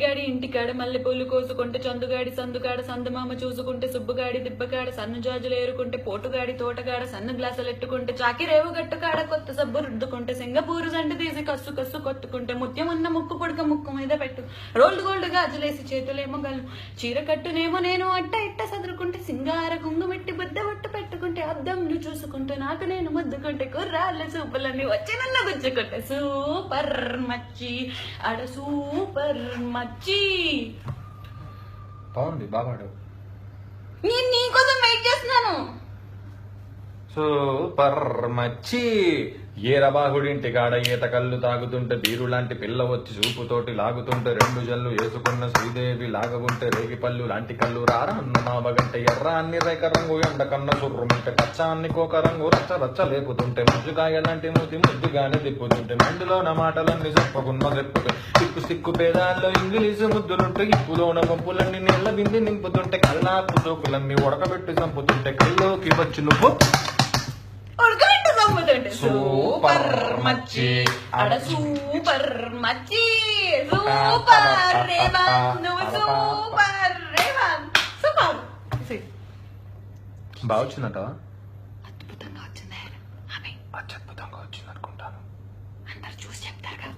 మల్లిగాడి ఇంటికాడ మల్లెపూలు కోసుకుంటే చందుగాడి సందుకాడ సందమామ చూసుకుంటే సుబ్బుగాడి దిబ్బకాడ సన్ను జాజులు ఏరుకుంటే పోటుగాడి తోటగాడ సన్ను గ్లాసులు ఎట్టుకుంటే చాకిరేవు గట్టుకాడ కొత్త సబ్బు రుద్దుకుంటే సింగపూరు సంటి తీసి కస్సు కస్సు కొట్టుకుంటే ముత్యమున్న ముక్కు పుడక ముక్కు మీద పెట్టు రోల్డ్ గోల్డ్ గాజులేసి చేతులేమో గలు చీర కట్టునేమో నేను అట్ట ఇట్ట సదురుకుంటే సింగార కుంగుమెట్టి బుద్ద బొట్టు పెట్టుకుంటే అద్దంను చూసుకుంటూ నాకు నేను ముద్దుకుంటే కుర్రాళ్ళ సూపులన్నీ వచ్చి నన్ను గుచ్చుకుంటే సూపర్ మచ్చి అడ సూపర్ మచ్చి. బాగుంది, బాగా నేను నీకోసం వెయిట్ చేస్తున్నాను. సూపర్ మచ్చి. ఏరబాహుడింటి కాడ ఈత కళ్ళు తాగుతుంటే బీరు లాంటి పిల్ల వచ్చి చూపుతోటి లాగుతుంటే రెండు జల్లు వేసుకున్న శ్రీదేవి లాగకుంటే రేగి పళ్ళు లాంటి కళ్ళు రారా అన్న మావగంటే ఎర్ర అన్ని రేఖ రంగు ఎండ కన్న సుర్రుమంటే కచ్చా అన్ని కోక రంగు రచ్చ రచ్చ లేపుతుంటే ముజ్జుగాయ లాంటి మూతి ముద్దుగానే తిప్పుతుంటే మెండులోన మాటలన్నీ చెప్పకున్న చెప్పుతుంటే సిక్కు సిక్కు పేదాల్లో ఇంగ్లీషు ముద్దులుంటే ఇప్పులోన పంపులన్నీ నీళ్ళ బింది నింపుతుంటే కళ్ళాపు సోకులన్నీ ఉడకబెట్టి చంపుతుంటే కల్లోకి వచ్చి నువ్వు సూపర్ మచ్చి అడ సూపర్ మచ్చి సూపర్ రేవాన్ నువ్వు సూపర్ రేవాన్ సూపర్. బాగా వచ్చిందట, అద్భుతంగా వచ్చింది, అత్యద్భుతంగా వచ్చింది అనుకుంటాను. అందరు చూసి చెప్తారు.